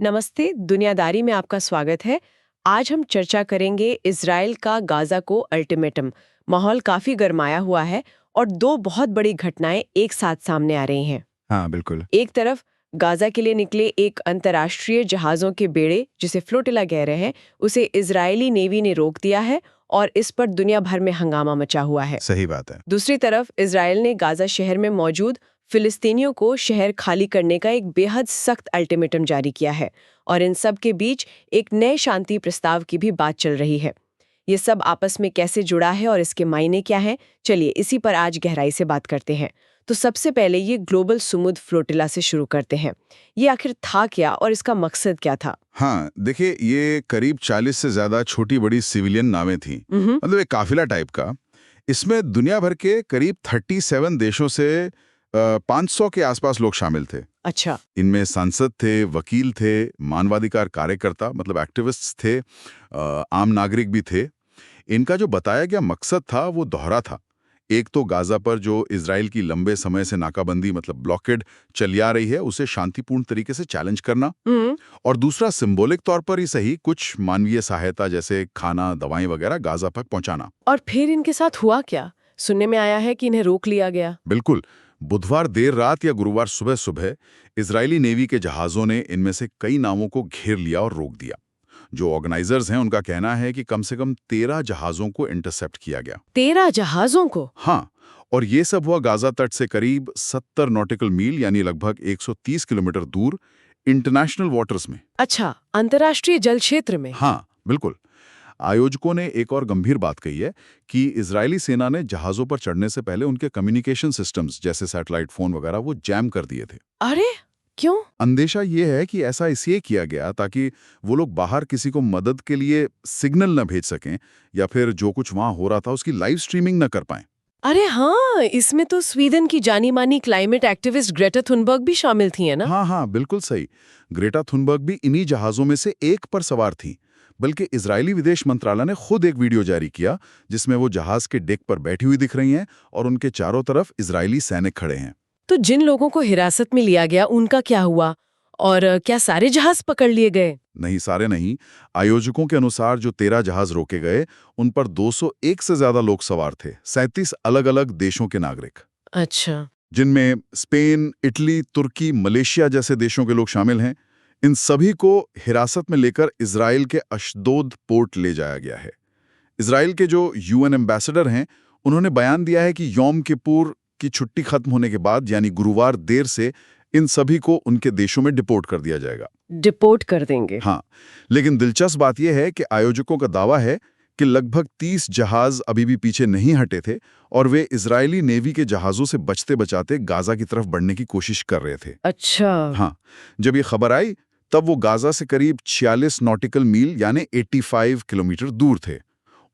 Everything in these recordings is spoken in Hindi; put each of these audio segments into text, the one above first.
नमस्ते, दुनियादारी में आपका स्वागत है। आज हम चर्चा करेंगे इजराइल का गाजा को अल्टीमेटम। माहौल काफी गरमाया हुआ है और दो बहुत बड़ी घटनाएं एक साथ सामने आ रही हैं। हाँ, बिल्कुल। एक तरफ गाजा के लिए निकले एक अंतर्राष्ट्रीय जहाजों के बेड़े, जिसे फ्लोटिला कह रहे हैं, उसे इजरायली नेवी ने रोक दिया है और इस पर दुनिया भर में हंगामा मचा हुआ है। सही बात है। दूसरी तरफ इजराइल ने गाजा शहर में मौजूद फिलिस्तीनियों को शहर खाली करने का एक बेहद सख्त अल्टीमेटम जारी किया है और इन सब के बीच एक नए शांति प्रस्ताव की भी बात चल रही है। ये सब आपस में कैसे जुड़ा है और इसके मायने क्या हैं? चलिए इसी पर आज गहराई से बात करते हैं। तो सबसे पहले ये ग्लोबल सुमुद्र फ्लोटिला से शुरू करते हैं। ये आखिर था क्या और इसका मकसद क्या था? हाँ, देखिए ये करीब 40 से ज्यादा छोटी-बड़ी सिविलियन नावें थीं। मतलब एक काफिला टाइप का। इसमें दुनिया भर के करीब 37 देशों से 500 के आसपास लोग शामिल थे। अच्छा। इनमें सांसद थे, वकील थे, मानवाधिकार कार्यकर्ता मतलब एक्टिविस्ट्स थे, आम नागरिक भी थे। इनका जो बताया गया मकसद था वो दोहरा था। एक तो गाजा पर जो इजराइल की लंबे समय से नाकाबंदी मतलब ब्लॉकेड चली आ रही है उसे शांतिपूर्ण तरीके से चैलेंज करना, और दूसरा सिंबॉलिक तौर पर ही सही कुछ मानवीय सहायता जैसे खाना, दवाएं वगैरह गाजा तक पहुंचाना। और फिर इनके साथ हुआ क्या? सुनने में आया है कि इन्हें रोक लिया गया। बिल्कुल। बुधवार देर रात या गुरुवार सुबह सुबह इजरायली नेवी के जहाजों ने इनमें से कई नावों को घेर लिया और रोक दिया। जो ऑर्गेनाइजर्स हैं उनका कहना है कि कम से कम 13 जहाजों को इंटरसेप्ट किया गया। 13 जहाजों को? हाँ, और ये सब हुआ गाजा तट से करीब 70 नॉटिकल मील यानी लगभग 130 किलोमीटर दूर इंटरनेशनल वाटर्स में। अच्छा, अंतर्राष्ट्रीय जल क्षेत्र में। हाँ, बिल्कुल। आयोजकों ने एक और गंभीर बात कही है कि इजरायली सेना ने जहाजों पर चढ़ने से पहले उनके कम्युनिकेशन सिस्टम्स जैसे सैटेलाइट फोन वगैरह वो जैम कर दिए थे। अरे क्यों? अंदेशा ये है कि ऐसा इसलिए किया गया ताकि वो लोग बाहर किसी को मदद के लिए सिग्नल न भेज सकें या फिर जो कुछ वहां हो रहा था उसकी लाइव स्ट्रीमिंग न कर पाएं। अरे हाँ, इसमें तो स्वीडन की जानी मानी क्लाइमेट एक्टिविस्ट ग्रेटा थुनबर्ग भी शामिल थी, है ना? हाँ हाँ, बिल्कुल सही। ग्रेटा थुनबर्ग भी इन्हीं जहाजों में से एक पर सवार थी। बल्कि इजरायली विदेश मंत्रालय ने खुद एक वीडियो जारी किया जिसमें वो जहाज के डेक पर बैठी हुई दिख रही हैं और उनके चारों तरफ इजरायली सैनिक खड़े हैं। तो जिन लोगों को हिरासत में लिया गया उनका क्या हुआ? और क्या सारे जहाज पकड़ लिए गए? नहीं, सारे नहीं। आयोजकों के अनुसार जो 13 जहाज रोके गए उन पर 201 से ज्यादा लोग सवार थे, 37 अलग-अलग देशों के नागरिक, अच्छा। जिनमें स्पेन, इटली, तुर्की, मलेशिया जैसे देशों के लोग शामिल हैं। इन सभी को हिरासत में लेकर इजराइल के अशदोद पोर्ट ले जाया गया है। इजराइल के जो यूएन एम्बेसडर हैं उन्होंने बयान दिया है कि यौम किपुर की छुट्टी खत्म होने के बाद यानी गुरुवार देर से इन सभी को उनके देशों में डिपोर्ट कर दिया जाएगा। डिपोर्ट कर देंगे? हाँ, लेकिन दिलचस्प बात यह है कि आयोजकों का दावा है कि लगभग 30 जहाज अभी भी पीछे नहीं हटे थे और वे इजरायली नेवी के जहाजों से बचते बचाते गाजा की तरफ बढ़ने की कोशिश कर रहे थे। अच्छा। हाँ, जब ये खबर आई तब वो गाजा से करीब 46 नॉटिकल मील यानी 85 किलोमीटर दूर थे।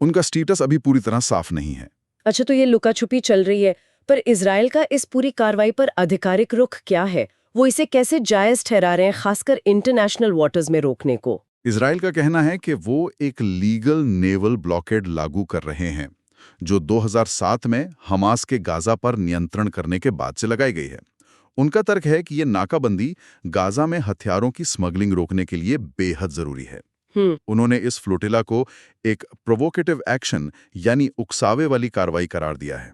उनका स्टेटस अभी पूरी तरह साफ नहीं है। अच्छा, तो ये लुका छुपी चल रही है, पर इजराइल का इस पूरी कार्रवाई पर आधिकारिक रुख क्या है? वो इसे कैसे जायज ठहरा रहे हैं, खासकर इंटरनेशनल वाटर्स में रोकने को? इजराइल का कहना है कि वो एक लीगल नेवल ब्लॉकेड लागू कर रहे हैं जो 2007 में हमास के गाजा पर नियंत्रण करने के बाद से लगाई गई है। उनका तर्क है कि ये नाकाबंदी गाजा में हथियारों की स्मगलिंग रोकने के लिए बेहद जरूरी है। उन्होंने इस फ्लोटिला को एक प्रोवोकेटिव एक्शन यानी उकसावे वाली कार्रवाई करार दिया है।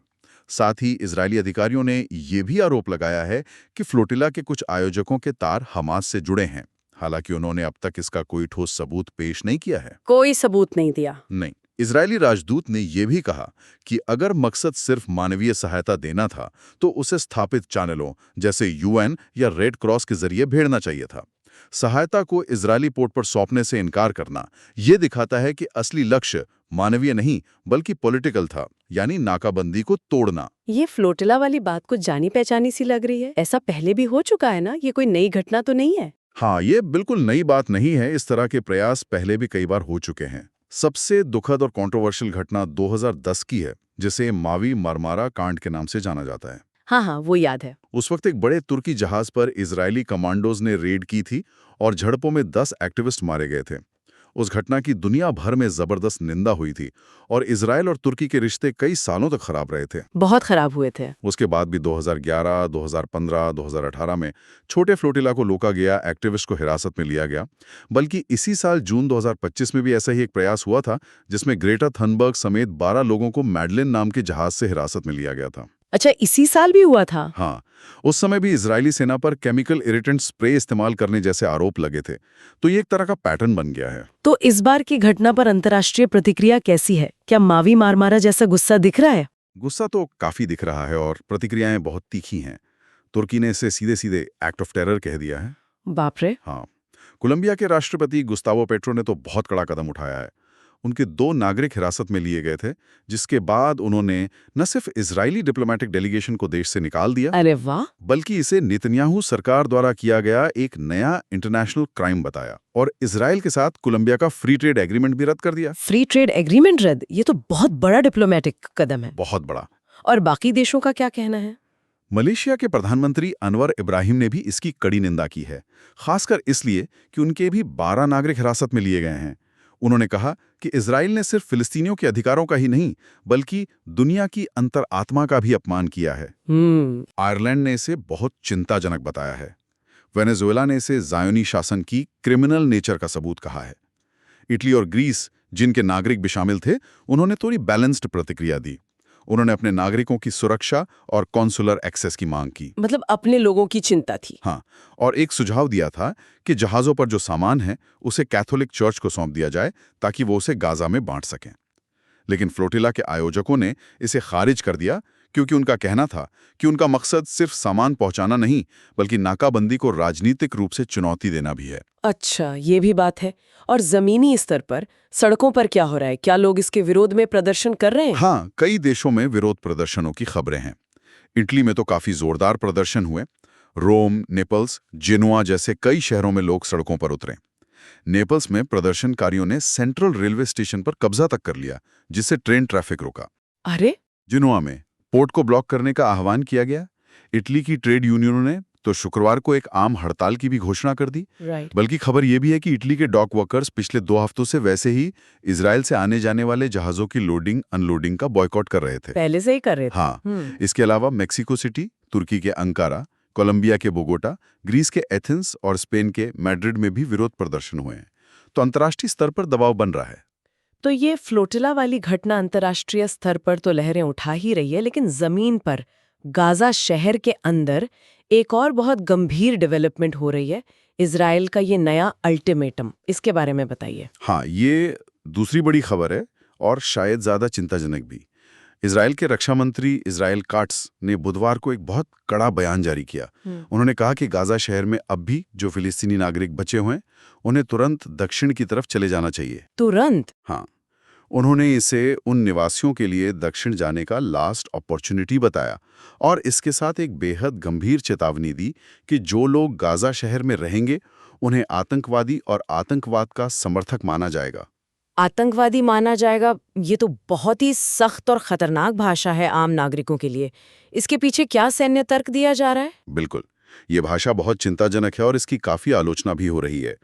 साथ ही इजरायली अधिकारियों ने यह भी आरोप लगाया है कि फ्लोटिला के कुछ आयोजकों के तार हमास से जुड़े हैं। हालांकि उन्होंने अब तक इसका कोई ठोस सबूत पेश नहीं किया है। कोई सबूत नहीं दिया? नहीं। इजरायली राजदूत ने यह भी कहा कि अगर मकसद सिर्फ मानवीय सहायता देना था तो उसे स्थापित चैनलों जैसे यूएन या रेड क्रॉस के जरिए भेजना चाहिए था। सहायता को इजरायली पोर्ट पर सौंपने से इनकार करना यह दिखाता है कि असली लक्ष्य मानवीय नहीं बल्कि पॉलिटिकल था, यानी नाकाबंदी को तोड़ना। ये फ्लोटिला वाली बात कुछ जानी पहचानी सी लग रही है। ऐसा पहले भी हो चुका है ना? ये कोई नई घटना तो नहीं है? हाँ, ये बिल्कुल नई बात नहीं है। इस तरह के प्रयास पहले भी कई बार हो चुके हैं। सबसे दुखद और कंट्रोवर्शियल घटना 2010 की है जिसे मावी मारमारा कांड के नाम से जाना जाता है। हाँ हाँ, वो याद है। उस वक्त एक बड़े तुर्की जहाज पर इजरायली कमांडोज ने रेड की थी और झड़पों में 10 एक्टिविस्ट मारे गए थे। उस घटना की दुनिया भर में जबरदस्त निंदा हुई थी और इजराइल और तुर्की के रिश्ते कई सालों तक खराब रहे थे। बहुत खराब हुए थे। उसके बाद भी 2011, 2015, 2018 में छोटे फ्लोटिला को रोका गया, एक्टिविस्ट को हिरासत में लिया गया। बल्कि इसी साल जून 2025 में भी ऐसा ही एक प्रयास हुआ था, जिसमें ग्रेटा थनबर्ग समेत 12 लोगों को मैडलिन नाम के जहाज से हिरासत में लिया गया था। अच्छा, इसी साल भी हुआ था? हाँ, उस समय भी इजरायली सेना पर केमिकल इरिटेंट स्प्रे इस्तेमाल करने जैसे आरोप लगे थे। तो ये एक तरह का पैटर्न बन गया है। तो इस बार की घटना पर अंतर्राष्ट्रीय प्रतिक्रिया कैसी है? क्या मावी मारमारा जैसा गुस्सा दिख रहा है? गुस्सा तो काफी दिख रहा है और प्रतिक्रियाएं बहुत तीखी हैं। तुर्की ने इसे सीधे सीधे एक्ट ऑफ टेरर कह दिया है। बाप रे। हाँ, कोलंबिया के राष्ट्रपति गुस्तावो पेट्रो ने तो बहुत कड़ा कदम उठाया है। उनके 2 नागरिक हिरासत में लिए गए थे, जिसके बाद उन्होंने न सिर्फ इजरायली डिप्लोमेटिक डेलीगेशन को देश से निकाल दिया, अरे वाह, बल्कि इसे नेतन्याहू सरकार द्वारा किया गया एक नया इंटरनेशनल क्राइम बताया और इजराइल के साथ कोलंबिया का फ्री ट्रेड एग्रीमेंट भी रद्द कर दिया। फ्री ट्रेड एग्रीमेंट रद्द? ये तो बहुत बड़ा डिप्लोमेटिक कदम है। बहुत बड़ा। और बाकी देशों का क्या कहना है? मलेशिया के प्रधानमंत्री अनवर इब्राहिम ने भी इसकी कड़ी निंदा की है, खासकर इसलिए कि उनके भी 12 नागरिक हिरासत में लिए गए हैं। उन्होंने कहा कि इजराइल ने सिर्फ फिलिस्तीनियों के अधिकारों का ही नहीं, बल्कि दुनिया की अंतरात्मा का भी अपमान किया है। आयरलैंड ने इसे बहुत चिंताजनक बताया है। वेनेजुएला ने इसे ज़ायोनी शासन की क्रिमिनल नेचर का सबूत कहा है। इटली और ग्रीस, जिनके नागरिक भी शामिल थे, उन्होंने थोड़ी बैलेंस्ड प्रतिक्रिया दी। उन्होंने अपने नागरिकों की सुरक्षा और कॉन्सुलर एक्सेस की मांग की। मतलब अपने लोगों की चिंता थी। हाँ, और एक सुझाव दिया था कि जहाज़ों पर जो सामान है उसे कैथोलिक चर्च को सौंप दिया जाए ताकि वो उसे गाजा में बांट सकें। लेकिन फ्लोटिला के आयोजकों ने इसे खारिज कर दिया, क्योंकि उनका कहना था कि उनका मकसद सिर्फ सामान पहुंचाना नहीं, बल्कि नाकाबंदी को राजनीतिक रूप से चुनौती देना भी है। अच्छा, ये भी बात है। और जमीनी स्तर पर सड़कों पर क्या हो रहा है? क्या लोग इसके विरोध में प्रदर्शन कर रहे हैं? हाँ, कई देशों में विरोध प्रदर्शनों की खबरें हैं। इटली में तो काफी जोरदार प्रदर्शन हुए। रोम, नेपल्स, जेनुआ जैसे कई शहरों में लोग सड़कों पर उतरे। नेपल्स में प्रदर्शनकारियों ने सेंट्रल रेलवे स्टेशन पर कब्जा तक कर लिया, जिससे ट्रेन ट्रैफिक रुका। अरे, जेनुआ में पोर्ट को ब्लॉक करने का आह्वान किया गया। इटली की ट्रेड यूनियनों ने तो शुक्रवार को एक आम हड़ताल की भी घोषणा कर दी। राइट। बल्कि खबर यह भी है कि इटली के डॉक वर्कर्स पिछले 2 हफ्तों से वैसे ही इजराइल से आने जाने वाले जहाजों की लोडिंग अनलोडिंग का बॉयकॉट कर रहे थे। पहले से ही कर रहे थे। हाँ, इसके अलावा मेक्सिको सिटी, तुर्की के अंकारा, कोलंबिया के बोगोटा, ग्रीस के एथेंस और स्पेन के मैड्रिड में भी विरोध प्रदर्शन हुए हैं। तो अंतर्राष्ट्रीय स्तर पर दबाव बन रहा है। तो ये फ्लोटिला वाली घटना अंतर्राष्ट्रीय स्तर पर तो लहरें उठा ही रही है, लेकिन जमीन पर गाजा शहर के अंदर एक और बहुत गंभीर डेवलपमेंट हो रही है, इजराइल का ये नया अल्टीमेटम। इसके बारे में बताइए। हाँ, ये दूसरी बड़ी खबर है और शायद ज्यादा चिंताजनक भी। इजराइल के रक्षा मंत्री इजराइल काट्स ने बुधवार को एक बहुत कड़ा बयान जारी किया। उन्होंने कहा कि गाजा शहर में अब भी जो फिलिस्तीनी नागरिक बचे हुए हैं, उन्हें तुरंत दक्षिण की तरफ चले जाना चाहिए। तुरंत? हाँ, उन्होंने इसे उन निवासियों के लिए दक्षिण जाने का लास्ट अपॉर्चुनिटी बताया और इसके साथ एक बेहद गंभीर चेतावनी दी कि जो लोग गाजा शहर में रहेंगे, उन्हें आतंकवादी और आतंकवाद का समर्थक माना जाएगा। आतंकवादी माना जाएगा, ये तो बहुत ही सख्त और खतरनाक भाषा है आम नागरिकों के लिए। इसके पीछे क्या सैन्य तर्क दिया जा रहा है? बिल्कुल, ये भाषा बहुत चिंताजनक है और इसकी काफी आलोचना भी हो रही है।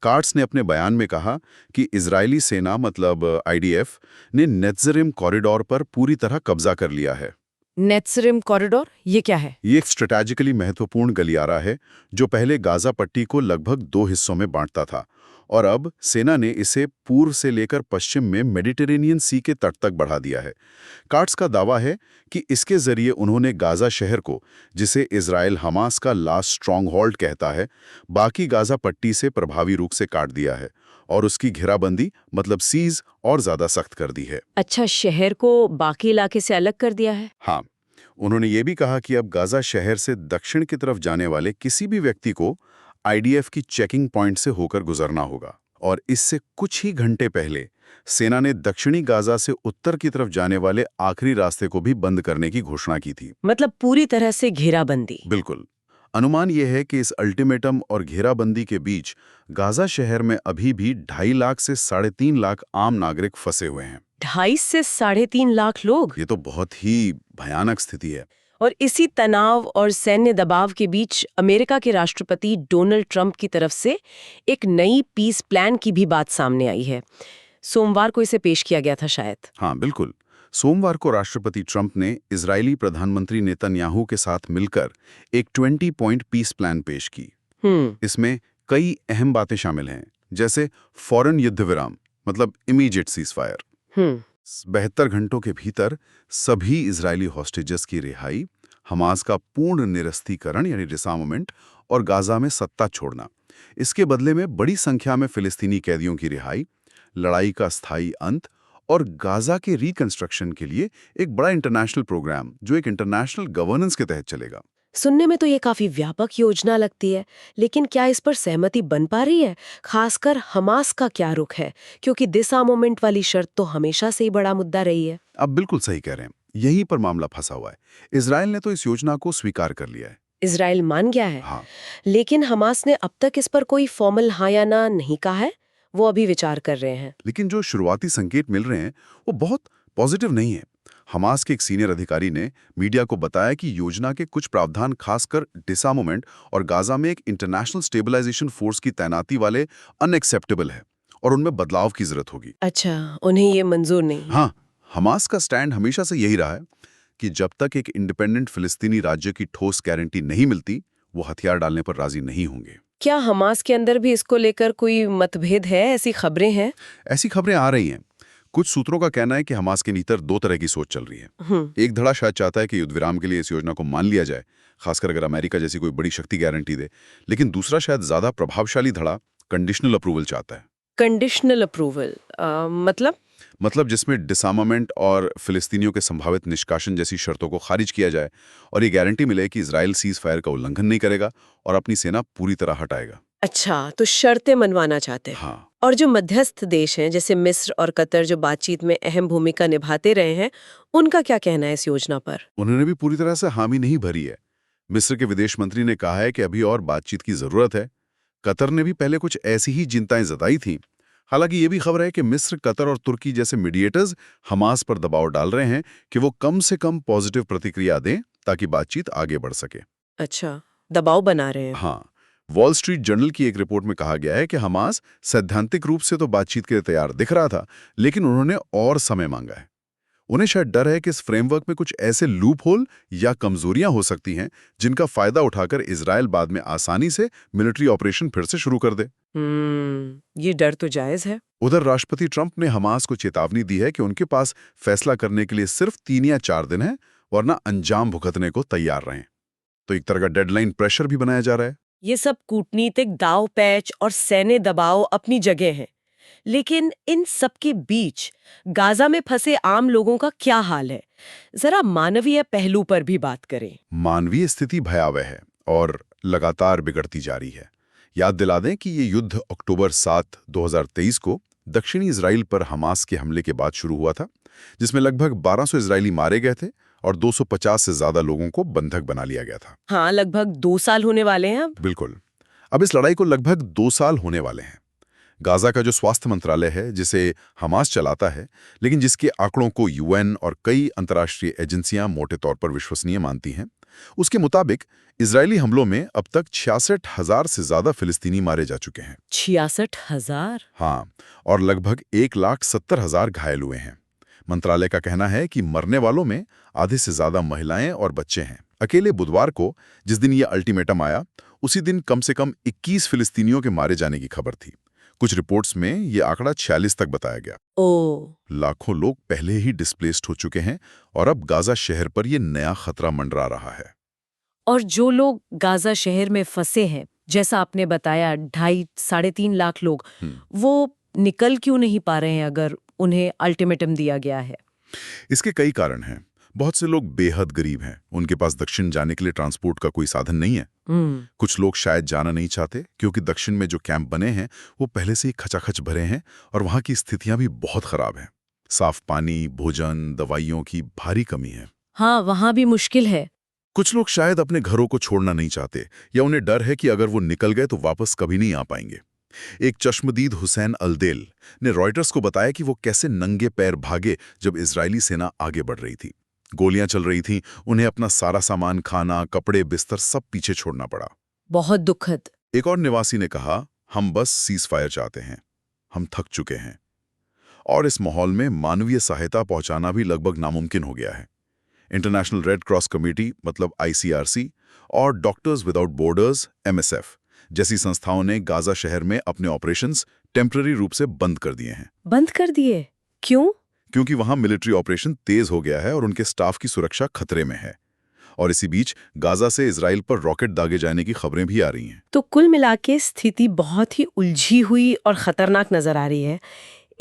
कार्ट्स ने अपने बयान में कहा कि इजरायली सेना मतलब आईडीएफ ने नेत्जरिम कॉरिडोर पर पूरी तरह कब्जा कर लिया है। नेत्जरिम कॉरिडोर, ये क्या है? ये एक स्ट्रेटेजिकली महत्वपूर्ण गलियारा है जो पहले गाजा पट्टी को लगभग 2 हिस्सों में बांटता था और अब सेना ने इसे पूर्व से लेकर पश्चिम में मेडिटेरेनियन सी के तट तक बढ़ा दिया है। कार्ट्स का दावा है कि इसके जरिए उन्होंने गाजा शहर को, जिसे इजराइल हमास का लास्ट स्ट्रॉन्ग होल्ड कहता है, बाकी गाजा पट्टी से प्रभावी रूप से काट दिया है और उसकी घेराबंदी मतलब सीज और ज्यादा सख्त कर दी है। अच्छा, शहर को बाकी इलाके से अलग कर दिया है? हाँ, उन्होंने ये भी कहा कि अब गाजा शहर से दक्षिण की तरफ जाने वाले किसी भी व्यक्ति को आईडीएफ की चेकिंग पॉइंट से होकर गुजरना होगा। और इससे कुछ ही घंटे पहले सेना ने दक्षिणी गाजा से उत्तर की तरफ जाने वाले आखिरी रास्ते को भी बंद करने की घोषणा की थी। मतलब पूरी तरह से घेराबंदी? बिल्कुल। अनुमान यह है कि इस अल्टीमेटम और घेराबंदी के बीच गाजा शहर में अभी भी 2.5 लाख से 3.5 लाख आम नागरिक फंसे हुए हैं। 2.5 से 3.5 लाख लोग? ये तो बहुत ही भयानक स्थिति है। और इसी तनाव और सैन्य दबाव के बीच अमेरिका के राष्ट्रपति डोनाल्ड ट्रंप की तरफ से एक नई पीस प्लान की भी बात सामने आई है। सोमवार को इसे पेश किया गया था शायद। हाँ, बिल्कुल। सोमवार को राष्ट्रपति ट्रंप ने इजरायली प्रधानमंत्री नेतन्याहू के साथ मिलकर एक 20 पॉइंट पीस प्लान पेश की। इसमें कई अहम बातें शामिल हैं, जैसे फौरन युद्ध विराम, मतलब इमीडिएट सीजफायर, 72 घंटों के भीतर सभी इजरायली हॉस्टेजेस की रिहाई, हमास का पूर्ण निरस्तीकरण यानी डिसआर्ममेंट और गाजा में सत्ता छोड़ना। इसके बदले में बड़ी संख्या में फिलिस्तीनी कैदियों की रिहाई, लड़ाई का स्थायी अंत और गाजा के रिकंस्ट्रक्शन के लिए एक बड़ा इंटरनेशनल प्रोग्राम जो एक इंटरनेशनल गवर्नेंस के तहत चलेगा। सुनने में तो ये काफी व्यापक योजना लगती है, लेकिन क्या इस पर सहमति बन पा रही है? खासकर हमास का क्या रुख है, क्योंकि डिसआर्मामेंट वाली शर्त तो हमेशा से ही बड़ा मुद्दा रही है। आप बिल्कुल सही कह रहे हैं, यहीं पर मामला फंसा हुआ है। इजराइल ने तो इस योजना को स्वीकार कर लिया है। इजराइल मान गया है। हाँ, लेकिन हमास ने अब तक इस पर कोई फॉर्मल हाँ या ना नहीं कहा है। वो अभी विचार कर रहे हैं। लेकिन जो शुरुआती संकेत मिल रहे हैं वो बहुत पॉजिटिव नहीं है। हमास के एक सीनियर अधिकारी ने मीडिया को बताया कि योजना के कुछ प्रावधान खासकर डिसआर्मामेंट और गाजा में एक इंटरनेशनल स्टेबलाइजेशन फोर्स की तैनाती वाले अनएक्सेप्टेबल है और उनमें बदलाव की जरूरत होगी। अच्छा, उन्हें ये मंजूर नहीं? हाँ, हमास का स्टैंड हमेशा से यही रहा है कि जब तक एक इंडिपेंडेंट फिलिस्तीनी राज्य की ठोस गारंटी नहीं मिलती, वो हथियार डालने पर राजी नहीं होंगे। क्या हमास के अंदर भी इसको लेकर कोई मतभेद है? ऐसी खबरें हैं? ऐसी खबरें आ रही हैं। कुछ सूत्रों का कहना है कि हमास के भीतर दो तरह की सोच चल रही है। एक धड़ा शायद चाहता है कि युद्ध विराम के लिए इस योजना को मान लिया जाए, खासकर अगर अमेरिका जैसी कोई बड़ी शक्ति गारंटी दे। लेकिन दूसरा शायद ज्यादा प्रभावशाली धड़ा कंडीशनल अप्रूवल चाहता है। कंडीशनल अप्रूवल मतलब जिसमें डिसआर्मामेंट और फिलिस्तीनियों के संभावित निष्कासन जैसी शर्तों को खारिज किया जाए और ये गारंटी मिले कि इजराइल सीज फायर का उल्लंघन नहीं करेगा और अपनी सेना पूरी तरह हटाएगा। अच्छा, तो शर्तें मनवाना चाहते हैं। हाँ, और जो मध्यस्थ देश हैं जैसे मिस्र और कतर जो बातचीत में अहम भूमिका निभाते रहे हैं, उनका क्या कहना है इस योजना पर? उन्होंने भी पूरी तरह से हामी नहीं भरी है। मिस्र के विदेश मंत्री ने कहा है कि अभी और बातचीत की जरूरत है। कतर ने भी पहले कुछ ऐसी ही चिंताएं जताई थीं। हालांकि ये भी खबर है कि मिस्र, कतर और तुर्की जैसे मीडिएटर्स हमास पर दबाव डाल रहे हैं कि वो कम से कम पॉजिटिव प्रतिक्रिया दें ताकि बातचीत आगे बढ़ सके। अच्छा, दबाव बना रहे हैं। हाँ, वॉल स्ट्रीट जर्नल की एक रिपोर्ट में कहा गया है कि हमास सैद्धांतिक रूप से तो बातचीत के लिए तैयार दिख रहा था, लेकिन उन्होंने और समय मांगा है। उन्हें शायद डर है कि इस फ्रेमवर्क में कुछ ऐसे लूप होल या कमजोरियां हो सकती हैं जिनका फायदा उठाकर इजराइल बाद में आसानी से मिलिट्री ऑपरेशन फिर से शुरू कर दे। ये डर तो जायज है। उधर राष्ट्रपति ट्रंप ने हमास को चेतावनी दी है कि उनके पास फैसला करने के लिए सिर्फ 3 या 4 दिन है, वरना अंजाम भुगतने को तैयार रहें। तो एक तरह का डेडलाइन प्रेशर भी बनाया जा रहा है। ये सब कूटनीतिक दाव पैच और सैन्य दबाव अपनी जगह हैं, लेकिन इन सब के बीच गाजा में फंसे आम लोगों का क्या हाल है? जरा मानवीय पहलू पर भी बात करें। मानवीय स्थिति भयावह है और लगातार बिगड़ती जा रही है। याद दिला दें कि ये युद्ध अक्टूबर 7, 2023 को दक्षिणी इजराइल पर हमास के हमले के बाद शुरू हुआ था, जिसमें लगभग 1200 इजरायली मारे गए थे और 250 से ज्यादा लोगों को बंधक बना लिया गया था। हाँ, लगभग 2 साल होने वाले हैं अब। बिल्कुल, अब इस लड़ाई को लगभग 2 साल होने वाले हैं। गाजा का जो स्वास्थ्य मंत्रालय है, जिसे हमास चलाता है, लेकिन जिसके आंकड़ों को यूएन और कई अंतर्राष्ट्रीय एजेंसियां मोटे तौर पर विश्वसनीय मानती हैं, उसके मुताबिक इजरायली हमलों में अब तक 66,000 से ज्यादा फिलिस्तीनी मारे जा चुके हैं। 66,000? हाँ, और लगभग 1,70,000 घायल हुए हैं। मंत्रालय का कहना है कि मरने वालों में आधे से ज्यादा महिलाएं और बच्चे हैं। अकेले बुधवार को, जिस दिन ये अल्टीमेटम आया, उसी दिन कम से कम 21 फिलिस्तीनियों के मारे जाने की खबर थी। कुछ रिपोर्ट्स में ये आंकड़ा 46 तक बताया गया। लाखों लोग पहले ही डिस्प्लेस्ड हो चुके हैं और अब गाजा शहर पर ये नया खतरा मंडरा रहा है। और जो लोग गाजा शहर में फंसे हैं, जैसा आपने बताया 2.5-3.5 लाख लोग, वो निकल क्यों नहीं पा रहे हैं अगर उन्हें अल्टीमेटम दिया गया है? इसके कई कारण हैं। बहुत से लोग बेहद गरीब हैं, उनके पास दक्षिण जाने के लिए ट्रांसपोर्ट का कोई साधन नहीं है। कुछ लोग शायद जाना नहीं चाहते क्योंकि दक्षिण में जो कैंप बने हैं वो पहले से ही खचाखच भरे हैं और वहां की स्थितियां भी बहुत खराब हैं। साफ पानी, भोजन, दवाइयों की भारी कमी है। हाँ, वहां भी मुश्किल है। कुछ लोग शायद अपने घरों को छोड़ना नहीं चाहते या उन्हें डर है कि अगर वो निकल गए तो वापस कभी नहीं आ पाएंगे। एक चश्मदीद हुसैन अलदेल ने रॉयटर्स को बताया कि वो कैसे नंगे पैर भागे जब इजरायली सेना आगे बढ़ रही थी। गोलियां चल रही थीं, उन्हें अपना सारा सामान, खाना, कपड़े, बिस्तर सब पीछे छोड़ना पड़ा। बहुत दुखद। एक और निवासी ने कहा, हम बस सीज फायर चाहते हैं, हम थक चुके हैं। और इस माहौल में मानवीय सहायता पहुंचाना भी लगभग नामुमकिन हो गया है। इंटरनेशनल रेड क्रॉस कमेटी मतलब ICRC और डॉक्टर्स विदाउट बॉर्डर्स MSF जैसी संस्थाओं ने गाजा शहर में अपने ऑपरेशंस टेम्पररी रूप से बंद कर दिए हैं। बंद कर दिए? क्यों? क्योंकि वहां मिलिट्री ऑपरेशन तेज हो गया है और उनके स्टाफ की सुरक्षा खतरे में है। और इसी बीच गाजा से इजराइल पर रॉकेट दागे जाने की खबरें भी आ रही हैं। तो कुल मिलाके स्थिति बहुत ही उलझी हुई और खतरनाक नजर आ रही है।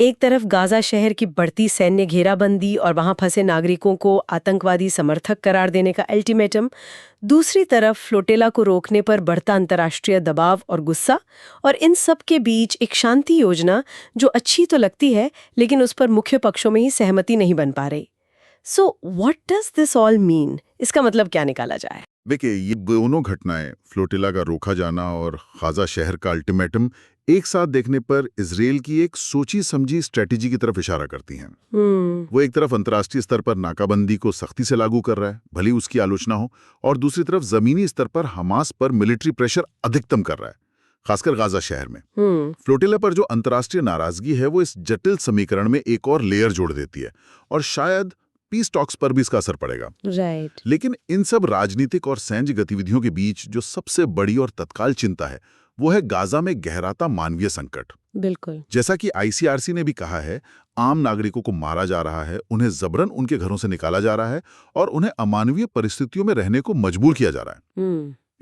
एक तरफ गाजा शहर की बढ़ती सैन्य घेराबंदी और वहां फंसे नागरिकों को आतंकवादी समर्थक करार देने का अल्टीमेटम, दूसरी तरफ फ्लोटेला को रोकने पर बढ़ता अंतर्राष्ट्रीय दबाव और गुस्सा, और इन सब के बीच एक शांति योजना जो अच्छी तो लगती है लेकिन उस पर मुख्य पक्षों में ही सहमति नहीं बन पा रही। So what does this all mean? इसका मतलब क्या निकाला जाए? देखिए, ये दोनों घटनाएं, फ्लोटिला का रोका जाना और गाजा शहर का अल्टीमेटम, एक साथ देखने पर इजराइल की एक सोची समझी स्ट्रेटेजी की तरफ इशारा करती हैं। वो एक तरफ अंतर्राष्ट्रीय स्तर पर नाकाबंदी को सख्ती से लागू कर रहा है, भली उसकी आलोचना हो, और दूसरी तरफ जमीनी स्तर पर हमास पर मिलिट्री प्रेशर अधिकतम कर रहा है, खासकर गाजा शहर में। फ्लोटिला पर जो अंतर्राष्ट्रीय नाराजगी है वो इस जटिल समीकरण में एक और लेयर जोड़ देती है, और शायद पीस टॉक्स पर भी इसका असर पड़ेगा। राइट। लेकिन इन सब राजनीतिक और सैन्य गतिविधियों के बीच जो सबसे बड़ी और तत्काल चिंता है वो है गाजा में गहराता मानवीय संकट। बिल्कुल। जैसा कि ICRC ने भी कहा है, आम नागरिकों को मारा जा रहा है, उन्हें जबरन उनके घरों से निकाला जा रहा है और उन्हें अमानवीय परिस्थितियों में रहने को मजबूर किया जा रहा है।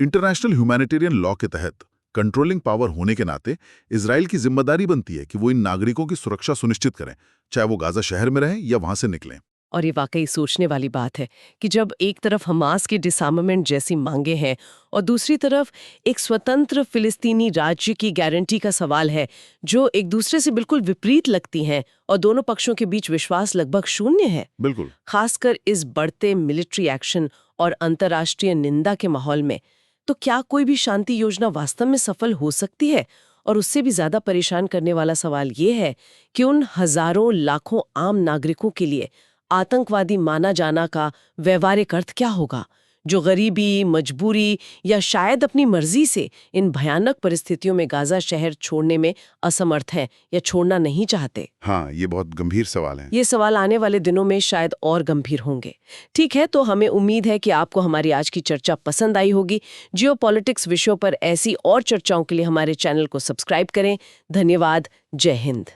इंटरनेशनल ह्यूमैनिटेरियन लॉ के तहत कंट्रोलिंग पावर होने के नाते इजराइल की जिम्मेदारी बनती है कि वो इन नागरिकों की सुरक्षा सुनिश्चित करें, चाहे वो गाजा शहर में रहें या वहां से निकलें। और ये वाकई सोचने वाली बात है कि जब एक तरफ हमास के डिसआर्मामेंट जैसी मांगे हैं और दूसरी तरफ एक स्वतंत्र फिलिस्तीनी राज्य की गारंटी का सवाल है, जो एक दूसरे से बिल्कुल विपरीत लगती हैं, और दोनों पक्षों के बीच विश्वास लगभग शून्य है। बिल्कुल। खासकर इस बढ़ते मिलिट्री एक्शन और अंतर्राष्ट्रीय निंदा के माहौल में, तो क्या कोई भी शांति योजना वास्तव में सफल हो सकती है? और उससे भी ज्यादा परेशान करने वाला सवाल ये है कि उन हजारों लाखों आम नागरिकों के लिए आतंकवादी माना जाना का व्यवहारिक अर्थ क्या होगा, जो गरीबी, मजबूरी या शायद अपनी मर्जी से इन भयानक परिस्थितियों में गाजा शहर छोड़ने में असमर्थ हैं या छोड़ना नहीं चाहते। हाँ, ये बहुत गंभीर सवाल है। ये सवाल आने वाले दिनों में शायद और गंभीर होंगे। ठीक है, तो हमें उम्मीद है कि आपको हमारी आज की चर्चा पसंद आई होगी। जियोपॉलिटिक्स विषयों पर ऐसी और चर्चाओं के लिए हमारे चैनल को सब्सक्राइब करें। धन्यवाद। जय हिंद।